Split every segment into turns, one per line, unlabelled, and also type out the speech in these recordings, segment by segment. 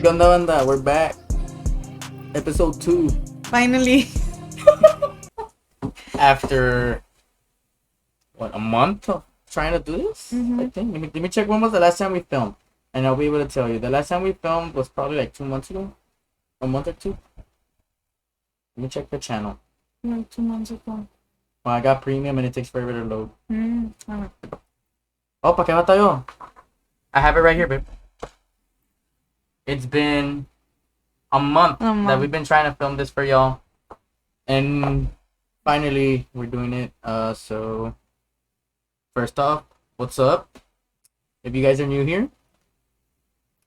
¿Qué onda, banda? We're back. Episode 2.
Finally.
After, what, a month of trying to do this? I think. Let me check when was the last time we filmed. And I'll be able to tell you. The last time we filmed was probably like 2 months ago. A month or two. Let me check the channel.
Like 2 months ago.
Well, I got premium and it takes forever to load.
Alright.
Oh, ¿pa qué va tayo? I have it right here, babe. It's been a month that we've been trying to film this for y'all. And finally, we're doing it. So first off, what's up? If you guys are new here,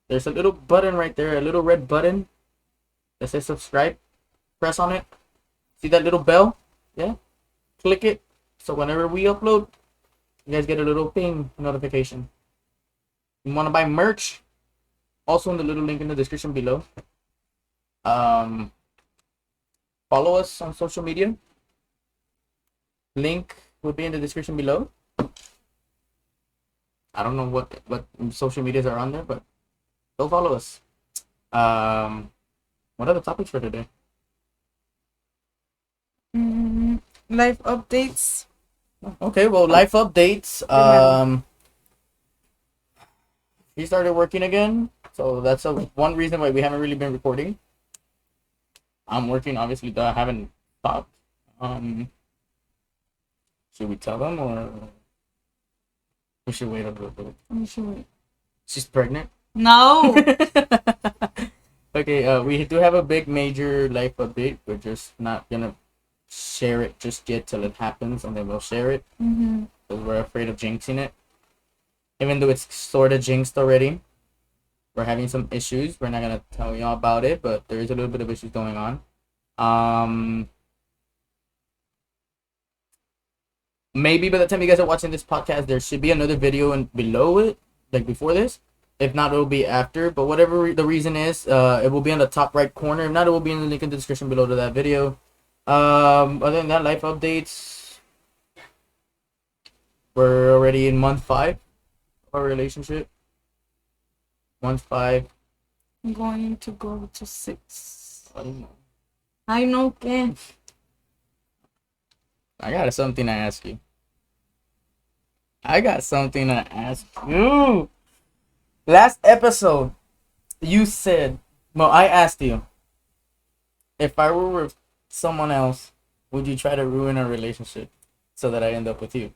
there's a little button right there, a little red button that says subscribe. Press on it. See that little bell? Yeah. Click it. So whenever we upload, you guys get a little ping notification. You want to buy merch? Also in the little link in the description below. Follow us on social media. Link will be in the description below. I don't know what social medias are on there, but go follow us. What are the topics for today?
Life updates.
Okay, well, life updates. We started working again, so that's one reason why we haven't really been recording. I'm working, obviously, I haven't stopped. Should we tell them, or we should wait a little bit?
We should wait.
She's pregnant?
No!
Okay, we do have a big major life update. We're just not gonna share it just yet till it happens, and then we'll share it. Because we're afraid of jinxing it. Even though it's sort of jinxed already. We're having some issues. We're not gonna tell y'all about it, but there is a little bit of issues going on. Maybe by the time you guys are watching this podcast, there should be another video and below it, like before this. If not, it will be after. But whatever the reason is, it will be in the top right corner. If not, it will be in the link in the description below to that video. Other than that, life updates. We're already in month 5 of our relationship. Month 5.
I'm going to go to 6.
I don't know.
I know, Ken.
I got something to ask you. Last episode, you said, well, I asked you, if I were with someone else, would you try to ruin our relationship so that I end up with you?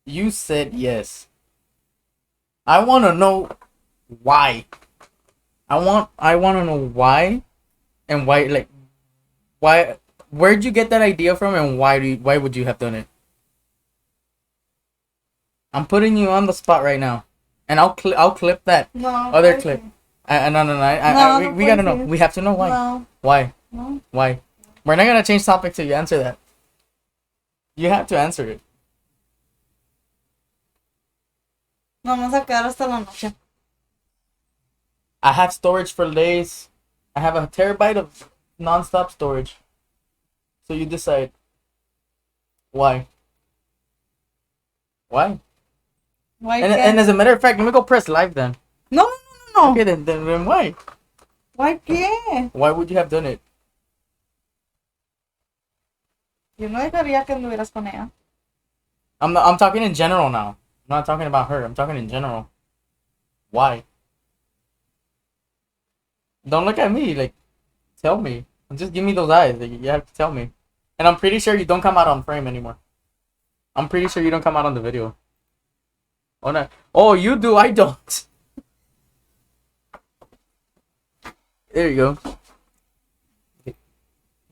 You said yes. I want to know why. I want to know why, and why, like, why, where'd you get that idea from, and why would you have done it? I'm putting you on the spot right now, and I'll clip that other clip. No, we gotta know. We have to know why.
No.
Why?
No.
Why? We're not gonna change topic till you answer that. You have to answer it.
Vamos a quedar hasta la noche.
I have storage for days. I have a terabyte of non-stop storage. So you decide. Why? Why?
Why
And as a matter of fact, let me go press live then.
No.
Okay, then why?
Why qué?
Why would you have done it?
Yo no dejaría que anduvieras con ella.
I'm talking in general now. I'm not talking about her. I'm talking in general. Why? Don't look at me. Like, tell me. Just give me those eyes. Like, you have to tell me. And I'm pretty sure you don't come out on frame anymore. I'm pretty sure you don't come out on the video. Oh, no. Oh, you do. I don't. There you go.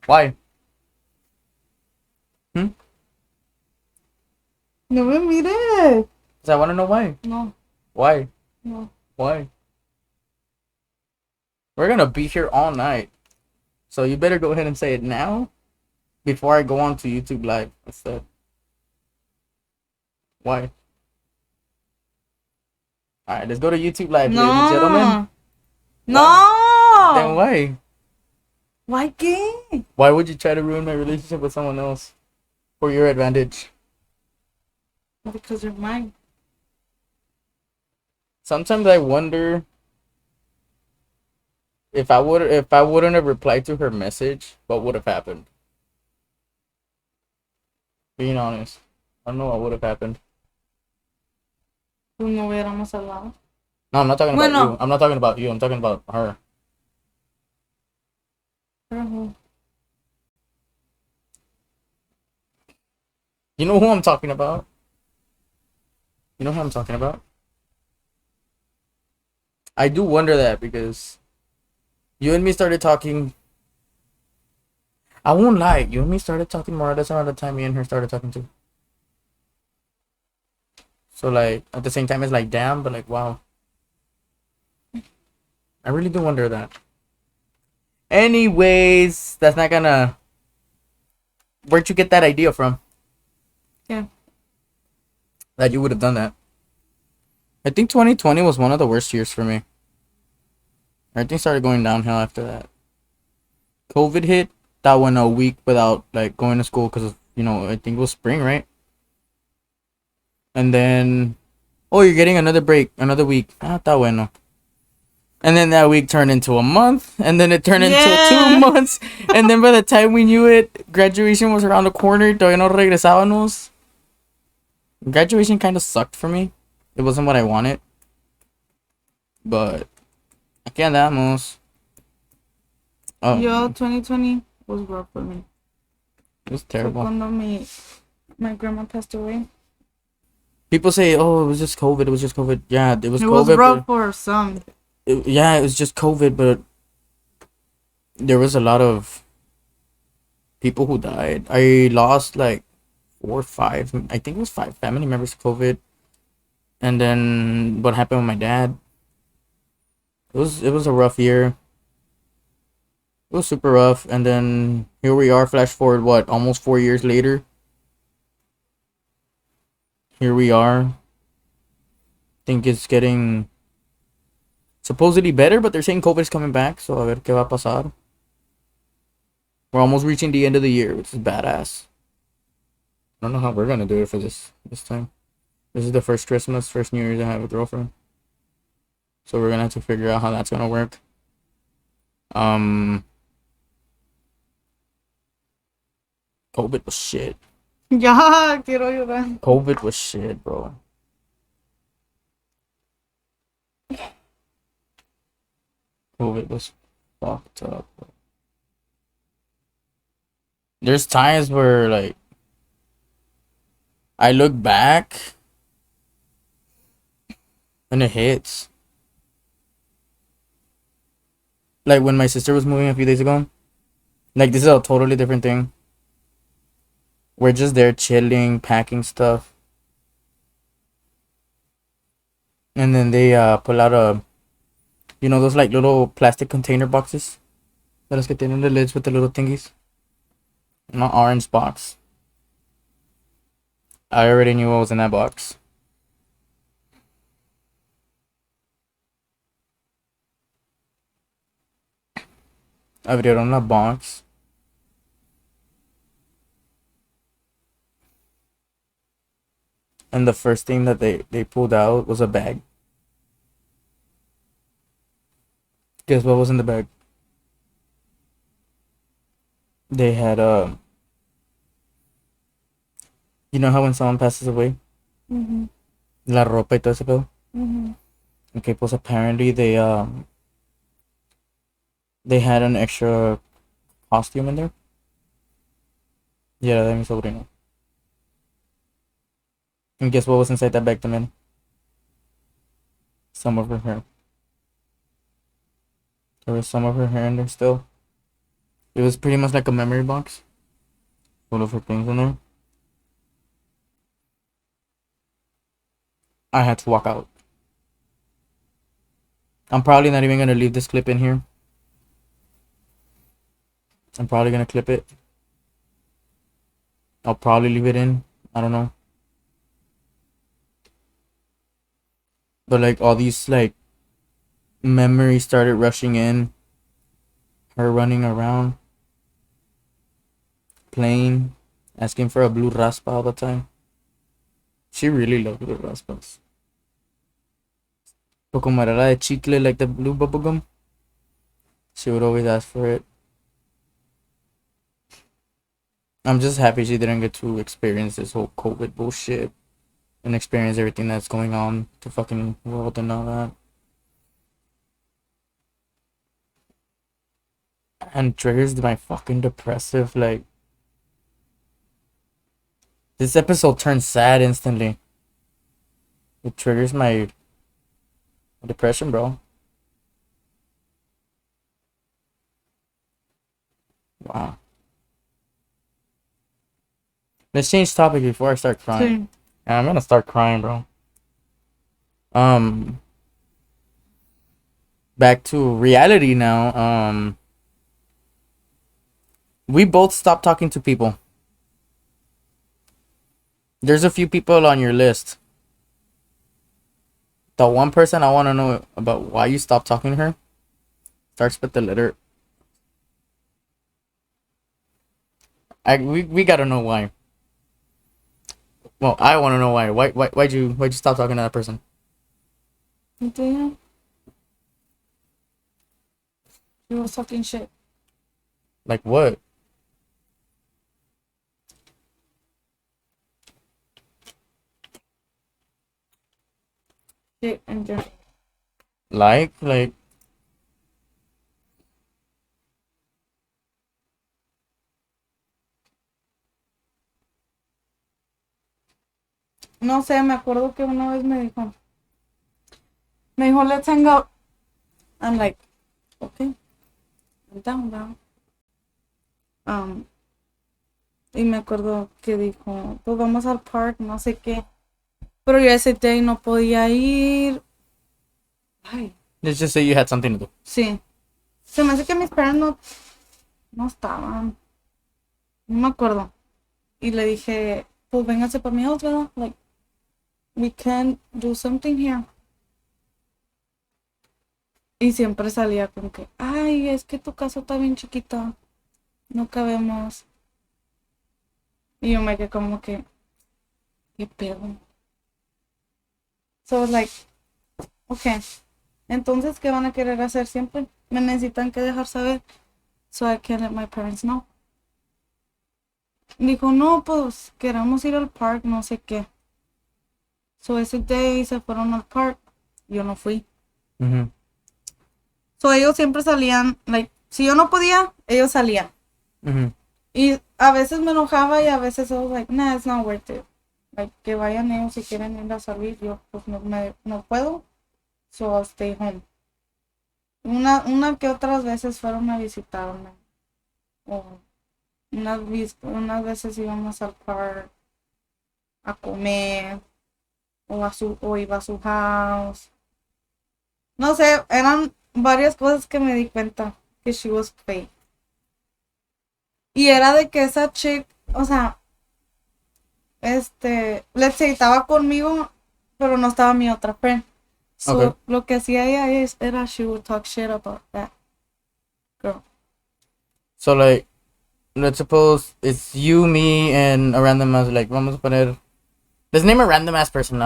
Why?
No me mires.
Because I want to know why.
No.
Why?
No.
Why? We're going to be here all night. So you better go ahead and say it now before I go on to YouTube Live instead. Why? Alright, let's go to YouTube Live, ladies and gentlemen.
No.
Then why?
Why qué?
Why would you try to ruin my relationship with someone else for your advantage?
Because you're mine.
Sometimes I wonder if I wouldn't have replied to her message, what would have happened? Being honest, I don't know what would have happened.
Pues no hubiéramos hablado.
No, I'm not talking about
Bueno.
you. I'm not talking about you. I'm talking about her. You know who I'm talking about? You know who I'm talking about? I do wonder that because you and me started talking. I won't lie. You and me started talking more or less around the time me and her started talking too. So like at the same time, it's like damn, but like wow. I really do wonder that. Anyways, that's not gonna. Where'd you get that idea from?
Yeah.
That you would have done that. I think 2020 was one of the worst years for me. Everything started going downhill after that. COVID hit. That went a week without like going to school because I think it was spring, right? And then, oh, you're getting another break, another week. Ah, está bueno. And then that week turned into a month, and then it turned into 2 months, and then by the time we knew it, graduation was around the corner. Todavía no regresábamos. Graduation kind of sucked for me. It wasn't what I wanted, but aquí andamos. Oh,
Yo, 2020 was rough for me.
it was terrible.
Cuando my grandma passed away.
People say, "Oh, it was just COVID. It was just COVID." Yeah, it was
It
COVID.
was rough for some.
It was just COVID, but there was a lot of people who died. I lost like 4 or 5. I think it was 5 family members to COVID. And then what happened with my dad? It was a rough year. It was super rough. And then here we are. Flash forward, what? Almost 4 years later. Here we are. Think it's getting supposedly better, but they're saying COVID's coming back. So a ver qué va a pasar. We're almost reaching the end of the year, which is badass. I don't know how we're gonna do it for this time. This is the first Christmas, first New Year's I have a girlfriend. So we're gonna have to figure out how that's gonna work. COVID was shit.
Ya, quiero llorar.
COVID was shit, bro. COVID was fucked up, bro. There's times where like I look back and it hits. Like when my sister was moving a few days ago. Like this is a totally different thing. We're just there chilling, packing stuff. And then they pull out those like little plastic container boxes. De los que tienen the lids with the little thingies. An orange box. I already knew what was in that box. Abrieron la box. And the first thing that they pulled out was a bag. Guess what was in the bag? They had you know how when someone passes away?
Mm-hmm.
La ropa y todo ese pedo?
Mm-hmm.
Okay, pues apparently they had an extra costume in there. Yeah, de mi sobrino. And guess what was inside that bag también? Some of her hair. There was some of her hair in there still. It was pretty much like a memory box. Full of her things in there. I had to walk out. I'm probably not even gonna leave this clip in here. I'm probably gonna clip it. I'll probably leave it in. I don't know. But like all these like memories started rushing in. Her running around. Playing. Asking for a blue raspa all the time. She really loved blue raspas. But como era la de chicle, like the blue bubblegum. She would always ask for it. I'm just happy she didn't get to experience this whole COVID bullshit and experience everything that's going on the fucking world and all that. And triggers my fucking depressive, like... This episode turns sad instantly. It triggers my depression, bro. Wow. Let's change topic before I start crying. Yeah, I'm gonna start crying, bro. Back to reality now. We both stopped talking to people. There's a few people on your list. The one person I want to know about why you stopped talking to her starts with the letter. We gotta know why. Well, I want to know why. Why'd you stop talking to that person?
Damn. He was talking shit.
Like what?
Shit and just.
Like.
No sé, me acuerdo que una vez me dijo, let's hang out. I'm like, okay, I'm down. Y me acuerdo que dijo, pues vamos al park, no sé qué. Pero yo ese day no podía ir. Ay.
Let's just say you had something to do.
Sí. Se me hace que mis parents no estaban. No me acuerdo. Y le dije, pues véngase para mi house, ¿verdad? Like, we can do something here. Y siempre salía con que, ay, es que tu casa está bien chiquita. No cabemos. Y yo me quedé como que, ¿qué pedo? So I was like, okay. Entonces, ¿qué van a querer hacer siempre? Me necesitan que dejar saber. So I can let my parents know. Dijo, no, pues queremos ir al park, no sé qué. So ese day se fueron al park. Yo no fui.
Mm-hmm.
So ellos siempre salían, like, si yo no podía, ellos salían.
Mm-hmm.
Y a veces me enojaba y a veces I was like, nah, it's not worth it. Like, que vayan ellos si quieren ir a salir. Yo, pues, no puedo. So I'll stay home. Una que otras veces fueron a visitarme. O unas veces íbamos al park a comer. O iba a su house. No sé, eran varias cosas que me di cuenta que she was fake. Y era de que esa chick, o sea, let's say, estaba conmigo, pero no estaba mi otra friend. So,
Okay.
Lo que hacía ella era she would talk shit about that girl.
So, like, let's suppose it's you, me, and a random ass, like, vamos a poner... Let's name a random ass person,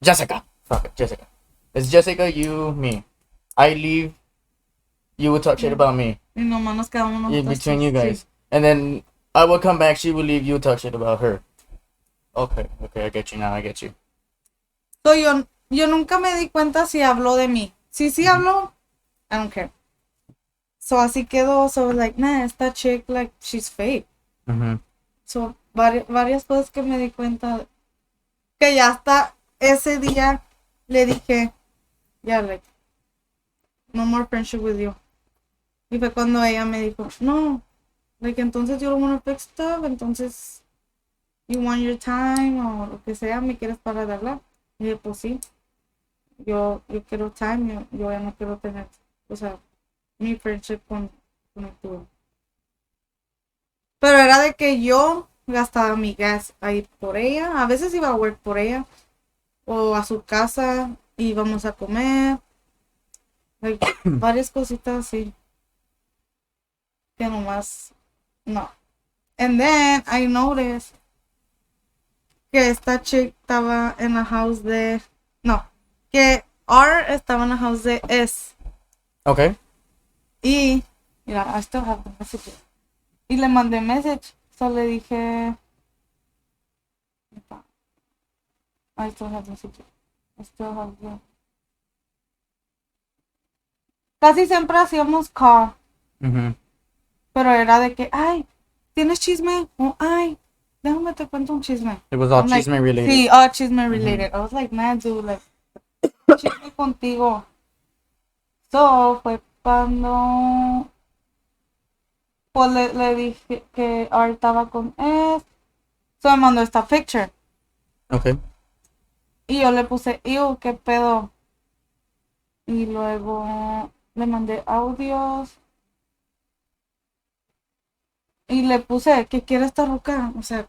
Jessica. Fuck it, Jessica. It's Jessica, you, me. I leave, you would talk shit about me.
Y nomás nos quedamos nosotros
Between you guys.
Sí.
And then I would come back, she would leave, you would talk shit about her. Okay, I get you now, I get you.
So, yo nunca me di cuenta si habló de mí. Si sí habló, I don't care. So, así quedó. So, like, nah, esta chick, like, she's fake.
Mm-hmm.
So, varias cosas que me di cuenta. Que ya hasta ese día le dije, yeah, like, no more friendship with you. Y fue cuando ella me dijo, no, like, entonces you don't want to fix stuff, entonces you want your time, o lo que sea, me quieres parar de hablar. Y dije, pues sí, yo quiero time, yo ya no quiero tener, o sea, mi friendship con tú. Pero era de que yo gastaba mi gas ahí por ella, a veces iba a work por ella, o a su casa, íbamos a comer, like, varias cositas así, que nomás, no. And then I noticed que esta chick estaba en la house de, no, que R estaba en la house de S.
Okay.
Y, mira, I still have the message. Y le mandé message. So le dije. I still have message. I still have the. Casi siempre hacíamos call. Pero era de que, ay, ¿tienes chisme? O, ay, déjame te cuento un chisme.
It was all
I'm
chisme
like,
related.
Sí, all chisme related. I was like, man, dude, like, chisme contigo. So, fue cuando, pues le dije que ahora estaba con él. So, me mandó esta picture.
Okay.
Y yo le puse, ew, qué pedo. Y luego le mandé audios. Y le puse, ¿qué quiere esta ruca? O sea,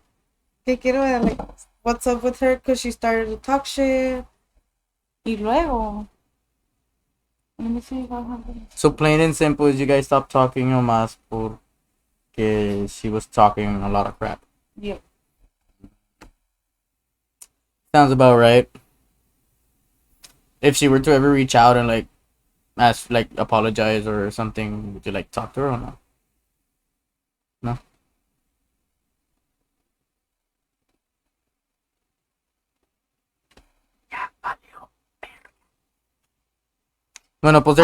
¿qué quiero ver? Like, what's up with her? Because she started to talk shit. Y luego, let me see if I have it.
So plain and simple is you guys stopped talking nomás porque she was talking a lot of crap.
Yep.
Sounds about right. If she were to ever reach out and like ask, like apologize or something, would you like talk to her or no? No. Bueno, pues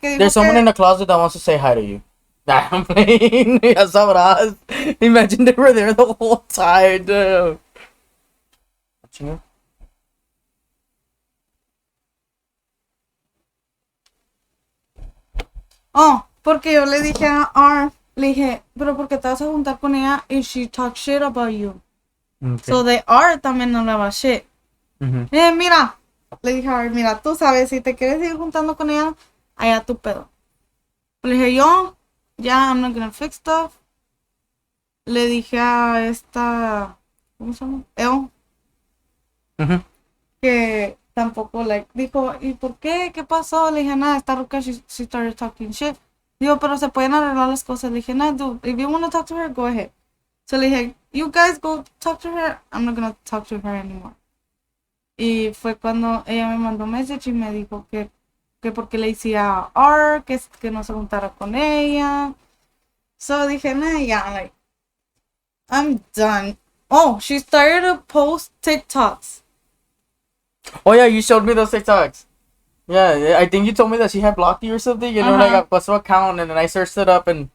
there's someone in the closet that wants to say hi to you. I'm playing. Ya sabrás. Imagine they were there the whole time, dude. Chinga.
Oh, porque yo le dije a R, le dije, pero ¿por qué te vas a juntar con ella y she talk shit about you?
Okay.
So de R también no hablaba shit. Mira, le dije a R, mira, tú sabes, si te quieres ir juntando con ella, allá tu pedo. Le dije yo, ya, I'm not gonna fix stuff. Le dije a esta, ¿cómo se llama? Eo. Que tampoco, like, dijo, ¿y por qué? ¿Qué pasó? Le dije, nada, esta ruca, she started talking shit. Digo, pero se pueden arreglar las cosas. Le dije, nah, dude, if you want to talk to her, go ahead. So le dije, you guys go talk to her, I'm not gonna talk to her anymore. Y fue cuando ella me mandó un message y me dijo que porque le decía R, que no se juntara con ella. So dije, nah, yeah, like, I'm done. Oh, she started to post TikToks.
Oh yeah, you showed me those TikToks. Yeah, I think you told me that she had blocked you or something. You know, like what's her account, and then I searched it up and.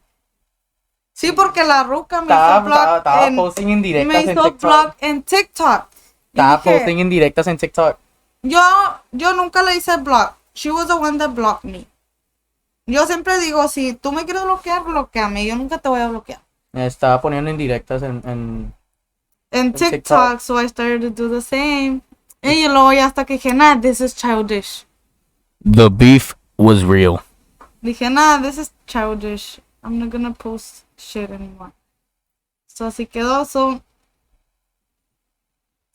Sí, porque la ruca me hizo blog
estaba posting indirectas
me hizo blog en TikTok.
Estaba posting indirectas en TikTok.
Yo nunca le hice blog. She was the one that blocked me. Yo siempre digo, si tú me quieres bloquear, bloqueame. Yo nunca te voy a bloquear.
Estaba poniendo indirectas en
TikTok, so I started to do the same. Y luego ya hasta que dije, nah, this is childish.
The beef was real.
Dije, nah, this is childish. I'm not gonna post shit anymore. So así quedó. So,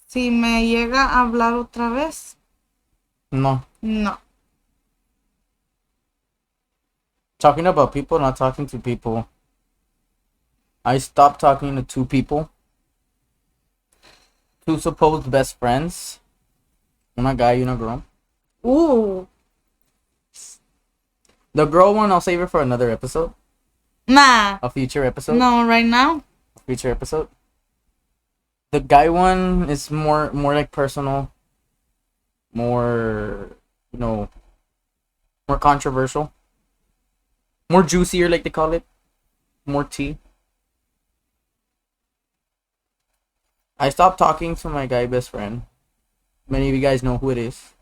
si me llega a hablar otra vez.
No.
No.
Talking about people, not talking to people. I stopped talking to two people. Two supposed best friends. Una guy, una girl.
Ooh.
The girl one, I'll save it for another episode.
Nah.
A future episode.
No, right now.
A future episode. The guy one is more like personal. More, more controversial. More juicier, like they call it. More tea. I stopped talking to my guy best friend. Many of you guys know who it is.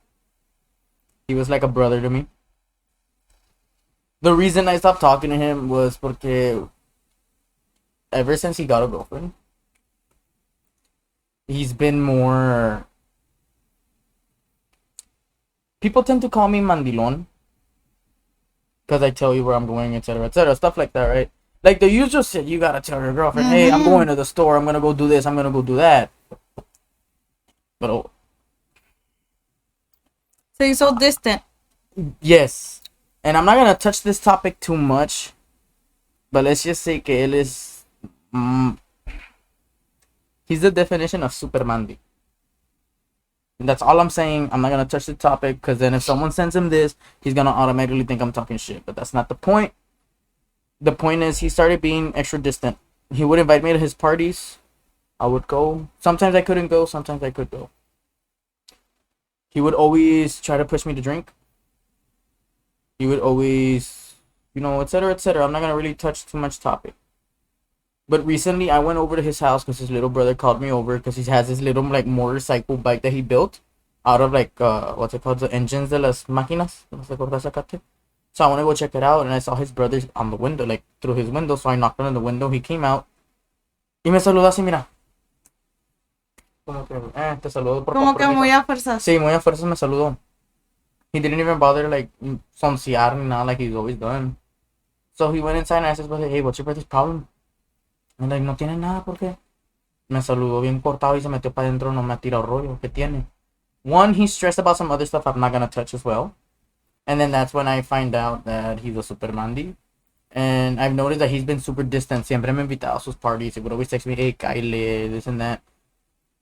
He was like a brother to me. The reason I stopped talking to him was porque ever since he got a girlfriend, he's been more... People tend to call me mandilon. Because I tell you where I'm going, etc., etc. Stuff like that, right? Like the usual shit, you gotta tell your girlfriend, hey, I'm going to the store, I'm gonna go do this, I'm gonna go do that. But
so you're so distant.
Yes. And I'm not gonna touch this topic too much. But let's just say que él es... he's the definition of super mandi. And that's all I'm saying. I'm not gonna touch the topic because then if someone sends him this, he's gonna automatically think I'm talking shit. But that's not the point. The point is he started being extra distant. He would invite me to his parties. I would go. Sometimes I couldn't go. Sometimes I could go. He would always try to push me to drink. He would always, etc., etc. I'm not gonna really touch too much topic. But recently, I went over to his house because his little brother called me over because he has this little like motorcycle bike that he built out of like what's it called, the engines de las máquinas. So I want to go check it out, and I saw his brother on the window, like through his window. So I knocked on the window. He came out y me saludó así, mira. Como que, te saludo por
Como que muy a fuerzas.
Sí, muy a fuerzas me saludó. He didn't even bother like soncear ni nada like he's always done. So he went inside and asked his brother, hey, what's your brother's problem? And like, no tiene nada, ¿por qué? Me saludó bien cortado y se metió para adentro, no me ha tirado rollo. ¿Qué tiene? One, he's stressed about some other stuff I'm not gonna touch as well. And then that's when I find out that he's a super mandi. And I've noticed that he's been super distant. Siempre me invitado a sus parties. He would always text me, hey, Kyle, this and that.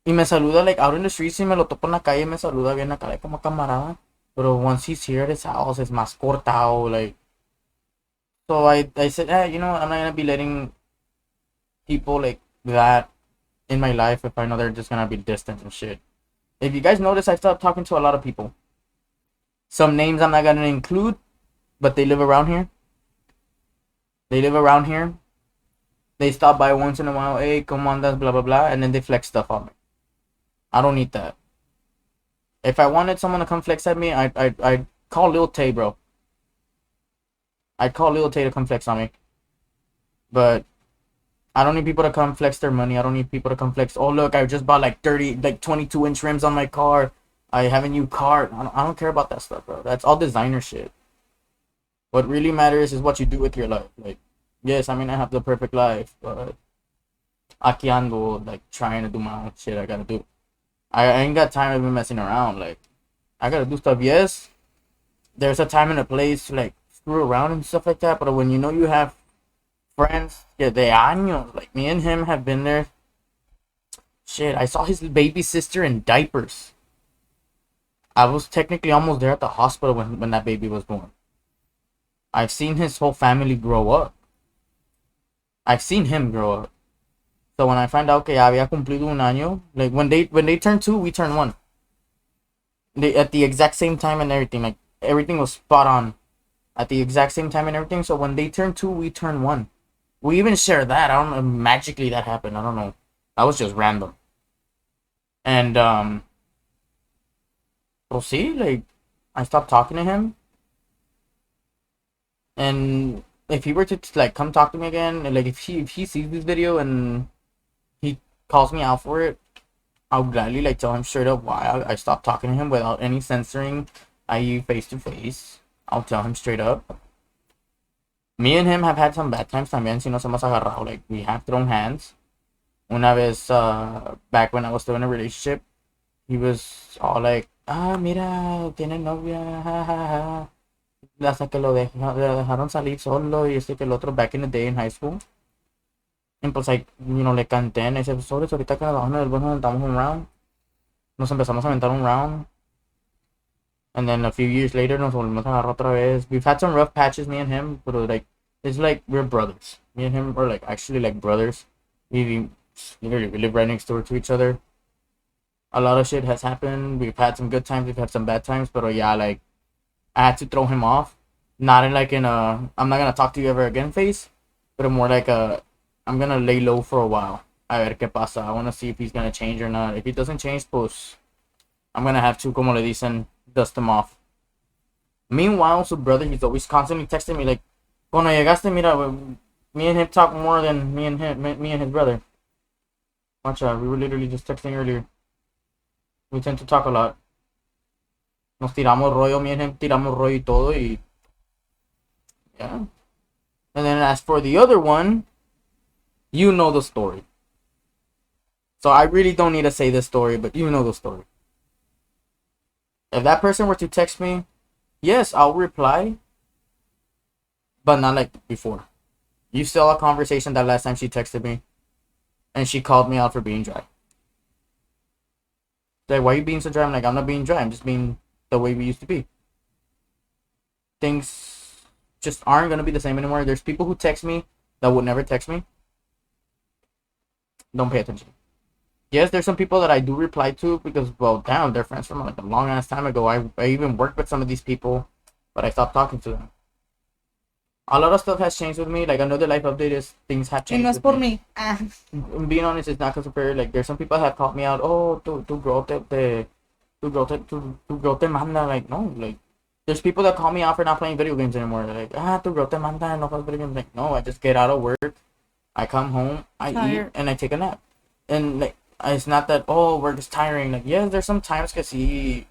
Y me saluda, like, out in the streets, y me lo topo en la calle, me saluda bien acá, like, como camarada. But once he's here at his house, it's más cortado, like. So I said, hey, I'm not gonna be letting people like that in my life if I know they're just gonna be distant and shit. If you guys notice, I stopped talking to a lot of people. Some names I'm not gonna include, but they live around here. They stop by once in a while, hey, come on, that's blah blah blah, and then they flex stuff on me. I don't need that. If I wanted someone to come flex at me, I'd call Lil Tay, bro. I'd call Lil Tay to come flex on me. But I don't need people to come flex their money. I don't need people to come flex, oh look, I just bought like 22-inch rims on my car. I have a new car. I don't care about that stuff, bro. That's all designer shit. What really matters is what you do with your life. Like, yes, I mean, I have the perfect life, but aquí ando, like, trying to do my own shit I gotta do. I ain't got time to be messing around. Like, I gotta do stuff. Yes, there's a time and a place to, like, screw around and stuff like that, but when you know you have friends, de años, like, me and him have been there. Shit, I saw his baby sister in diapers. I was technically almost there at the hospital when that baby was born. I've seen his whole family grow up. I've seen him grow up. So when I find out que ya había cumplido un año, like when they turn 2, we turn 1. They at the exact same time and everything. Like everything was spot on at the exact same time and everything. So when they turn 2, we turn 1. We even share that. I don't know. Magically that happened. I don't know. That was just random. And we'll see. Like I stopped talking to him. And if he were to like come talk to me again, like if he sees this video and he calls me out for it, I'll gladly like tell him straight up why I stopped talking to him without any censoring, i.e. face to face. I'll tell him straight up. Me and him have had some bad times también, si nos hemos agarrado, like we have thrown hands. Una vez back when I was still in a relationship, he was all like, mira, tiene novia, jajaja. Hasta que lo dejaron salir solo y que el otro back in the day in high school. And pues like, le canté en ese sobre, ahorita que nos bajamos del bus nos aventamos un round. Nos empezamos a aventar un round. And then a few years later nos volvimos a agarrar otra vez. We've had some rough patches, me and him, but like, it's like we're brothers. Me and him are like actually like brothers. We live right next door to each other. A lot of shit has happened. We've had some good times, we've had some bad times, but yeah, like, I had to throw him off. Not in like in a I'm not gonna talk to you ever again face, but more like a I'm gonna lay low for a while. A ver qué pasa. I wanna see if he's gonna change or not. If he doesn't change, pues I'm gonna have to, como le dicen, dust him off. Meanwhile, su brother, he's always constantly texting me like, cuando llegaste, mira, me and him talk more than me and his brother. Watch out, we were literally just texting earlier. We tend to talk a lot. Nos tiramos rollo, me and him tiramos rollo y todo, y yeah. And then as for the other one, you know the story. So I really don't need to say this story, but you know the story. If that person were to text me, yes, I'll reply, but not like before. You saw a conversation that last time she texted me, and she called me out for being dry. Like, why are you being so dry? I'm like, I'm not being dry. I'm just being the way we used to be. Things just aren't going to be the same anymore. There's people who text me that would never text me. Don't pay attention. Yes, there's some people that I do reply to because, well, damn, they're friends from like a long ass time ago. I even worked with some of these people, but I stopped talking to them. A lot of stuff has changed with me. Like, another life update is things have changed.
Y no es por mí.
Being honest, it's not because of her. Like, there's some people that have called me out. Oh, tu girl te manda. Like, no, like, there's people that call me out for not playing video games anymore. They're like, tu girl te manda, no juegas video games. Like, no, I just get out of work, I come home, I eat, and I take a nap. And like, it's not that, oh, work is tiring. Like, yeah, there's some times que sí,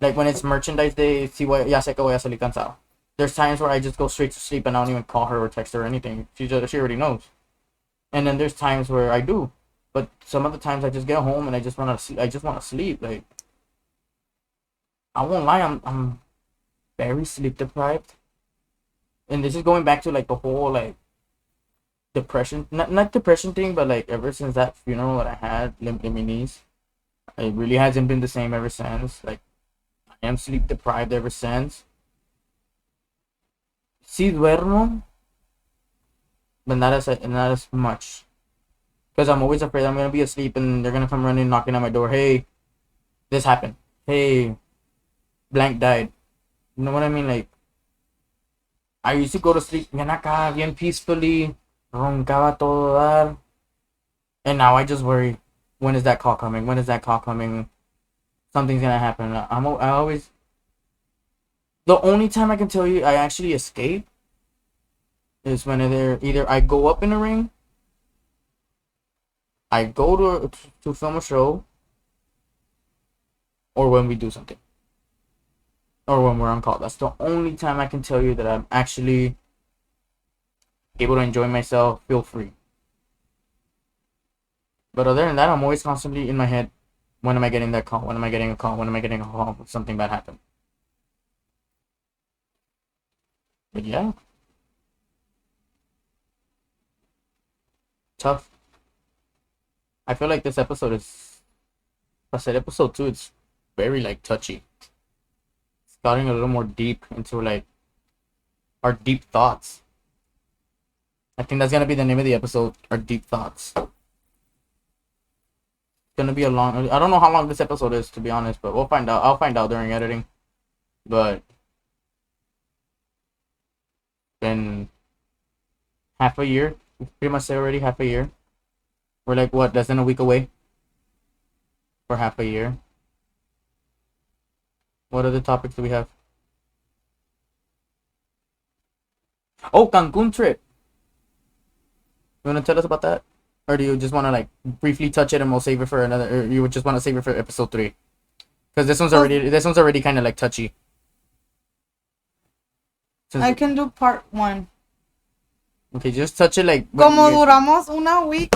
like when it's merchandise day, sí, ya sé que voy a salir cansado. There's times where I just go straight to sleep and I don't even call her or text her or anything. She already knows. And then there's times where I do, but some of the times I just get home and I just want to sleep. Like, I won't lie, I'm very sleep deprived. And this is going back to like the whole like depression, not depression thing, but like ever since that funeral that I had in my niece, it really hasn't been the same ever since. Like, I am sleep deprived ever since. Sí duermo, but not as much, because I'm always afraid I'm gonna be asleep and they're gonna come running knocking at my door. Hey, this happened. Hey, blank died. You know what I mean? Like, I used to go to sleep bien acá, bien peacefully, roncaba todo dar, and now I just worry. When is that call coming? When is that call coming? Something's gonna happen. I always. The only time I can tell you I actually escape is when either I go up in a ring, I go to film a show, or when we do something, or when we're on call. That's the only time I can tell you that I'm actually able to enjoy myself, feel free. But other than that, I'm always constantly in my head. When am I getting that call? When am I getting a call? When am I getting a call? Something bad happened. But yeah. Tough. I feel like this episode is... I said episode 2, it's very like touchy. It's gotten a little more deep into like our deep thoughts. I think that's gonna be the name of the episode, our deep thoughts. Gonna be a long. I don't know how long this episode is, to be honest, but we'll find out. I'll find out during editing. But been half a year. We pretty much say already half a year. We're like what, less than a week away for half a year. What other topics do we have? Oh, Cancun trip. You wanna tell us about that? Or do you just want to like briefly touch it and we'll save it for another, or you would just want to save it for episode 3? Because this one's already kind of like touchy.
I can do part 1.
Okay, just touch it like.
Como duramos una week.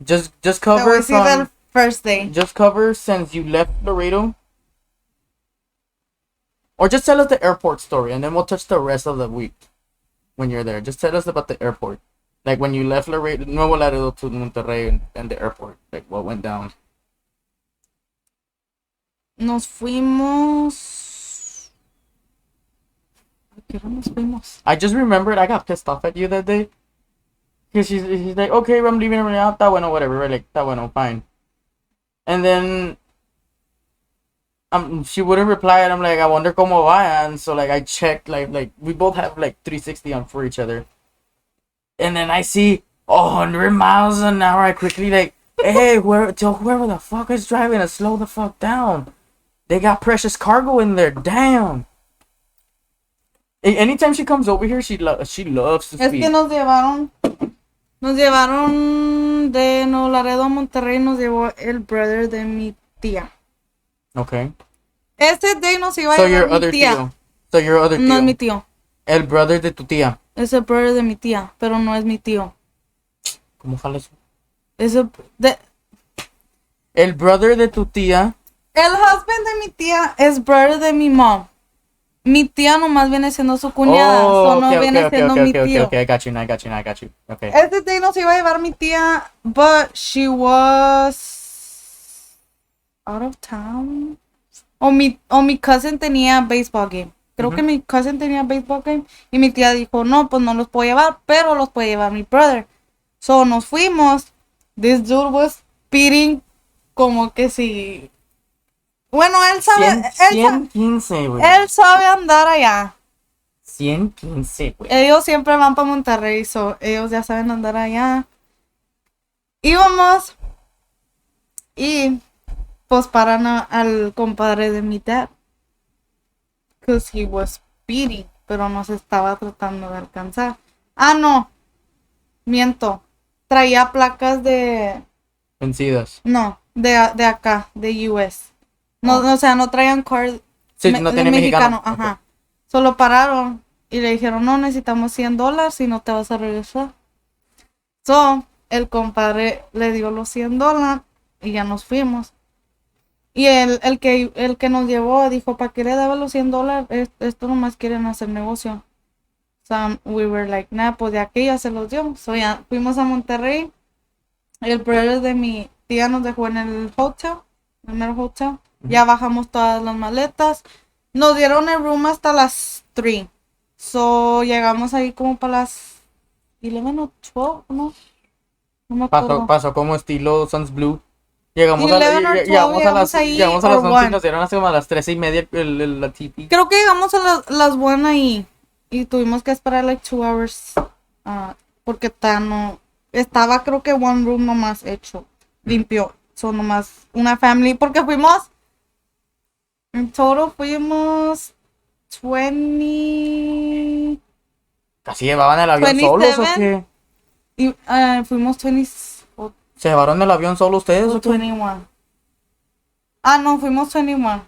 Just cover from
the first day.
Just cover since you left Laredo. Or just tell us the airport story and then we'll touch the rest of the week when you're there. Just tell us about the airport. Like when you left Nuevo Laredo to Monterrey and the airport. Like what went down.
Nos fuimos. ¿Qué hora nos fuimos?
I just remembered I got pissed off at you that day. Because he's like, okay, I'm leaving right now. Está bueno, whatever. We're like, está bueno, fine. And then she wouldn't reply, and I'm like, I wonder cómo va. And so like I checked, like we both have like 360 on for each other. And then I see 100 miles an hour. I quickly like, hey, whoever the fuck is driving to slow the fuck down. They got precious cargo in there. Damn. Anytime she comes over here, she loves to speak.
Es que nos llevaron de Nuevo Laredo a Monterrey. Nos llevó el brother de mi tía.
Okay.
Este day nos iba a llevar mi tía.
So your other tío.
No es mi tío.
El brother de tu tía.
Es el brother de mi tía, pero no es mi tío.
¿Cómo jala eso?
El
brother de tu tía.
El husband de mi tía es brother de mi mom. Mi tía nomás viene siendo su cuñada. Viene siendo mi tío.
Okay, I got you. Okay.
Este day nos iba a llevar mi tía, but she was out of town. O mi cousin tenía baseball game. Creo que mi cousin tenía baseball game. Y mi tía dijo, no, pues no los puedo llevar, pero los puede llevar mi brother. So nos fuimos. This dude was speeding como que si... Bueno, él sabe...
115, güey.
Él sabe andar allá.
115, güey.
Ellos siempre van para Monterrey, so ellos ya saben andar allá. Íbamos y pues paran al compadre de mi dad. Because he was speeding, pero nos estaba tratando de alcanzar. Ah, no. Miento. Traía placas de...
Vencidas.
No, de acá, de US. No, o sea, no traían card
Sí, no tiene mexicano.
Ajá.
Okay.
Solo pararon y le dijeron, no, necesitamos $100 y no te vas a regresar. So, el compadre le dio los $100 y ya nos fuimos. Y el que nos llevó dijo, ¿para qué le daba los $100? Esto nomás quieren hacer negocio. So, we were like, nah, pues de aquí ya se los dio. So, ya fuimos a Monterrey. El brother de mi tía nos dejó en el hotel. Ya bajamos todas las maletas. Nos dieron el room hasta las 3. So, llegamos ahí como para las 11 o 12, ¿no? No me acuerdo.
Pasó como estilo Suns Blue. Llegamos a las 11 y nos dieron hasta como a las 13:30 la TP.
Creo que llegamos a las 1 ahí. Y tuvimos que esperar like 2 hours. Porque estaba creo que one room nomás hecho. Limpio. Son nomás una family. Porque fuimos... En total fuimos 20...
¿Casi llevaban el avión solos o qué?
Y fuimos 20...
¿Se llevaron el avión solo ustedes o qué?
21. Ah, no, fuimos 21.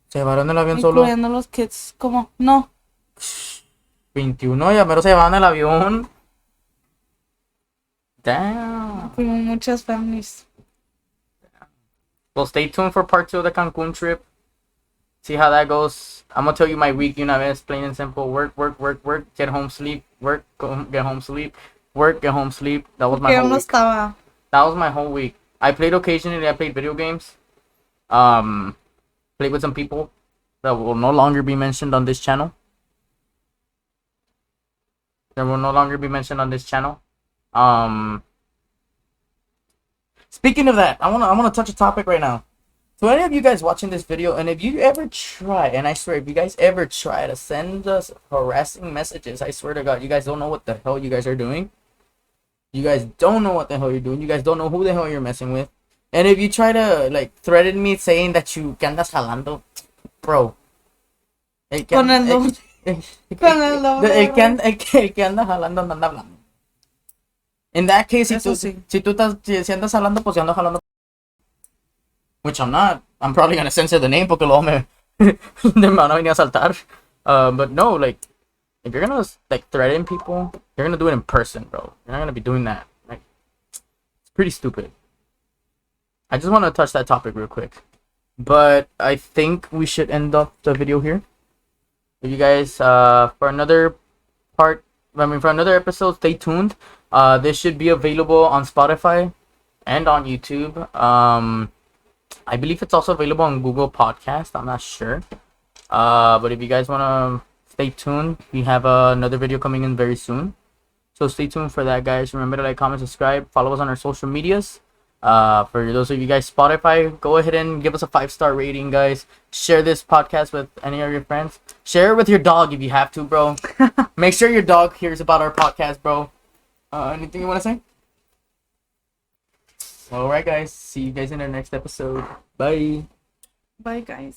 ¿Se llevaron el avión solo?
Incluyendo los kids, ¿cómo? No.
21, ya mero se llevaban el avión. Damn.
Fuimos muchas families.
Well, stay tuned for part 2 of the Cancun trip. See how that goes. I'm gonna tell you my week, una vez, plain and simple. Work, get home, sleep, work, get home, sleep, work, get home, sleep. That was my whole week. That was my whole week. I played occasionally, I played video games. Played with some people that will no longer be mentioned on this channel. Speaking of that, I wanna touch a topic right now. So any of you guys watching this video, and if you ever try, and I swear, if you guys ever try to send us harassing messages, I swear to God, you guys don't know what the hell you guys are doing. You guys don't know what the hell you're doing. You guys don't know who the hell you're messing with. And if you try to, like, threaten me saying that you que andas jalando, bro. El que anda jalando no anda hablando. In that case, si andas jalando, pues si ando jalando. Which I'm not. I'm probably gonna censor the name porque luego me van a venir a saltar. But no, like, if you're gonna like threaten people, you're gonna do it in person, bro. You're not gonna be doing that. Like, it's pretty stupid. I just want to touch that topic real quick, but I think we should end up the video here. If you guys for another episode, stay tuned. This should be available on Spotify and on YouTube. I believe it's also available on Google Podcast. I'm not sure. But if you guys want to stay tuned, we have another video coming in very soon. So stay tuned for that, guys. Remember to like, comment, subscribe. Follow us on our social medias. For those of you guys Spotify, go ahead and give us a 5-star rating, guys. Share this podcast with any of your friends. Share it with your dog if you have to, bro. Make sure your dog hears about our podcast, bro. Anything you want to say? Alright, guys. See you guys in our next episode. Bye.
Bye, guys.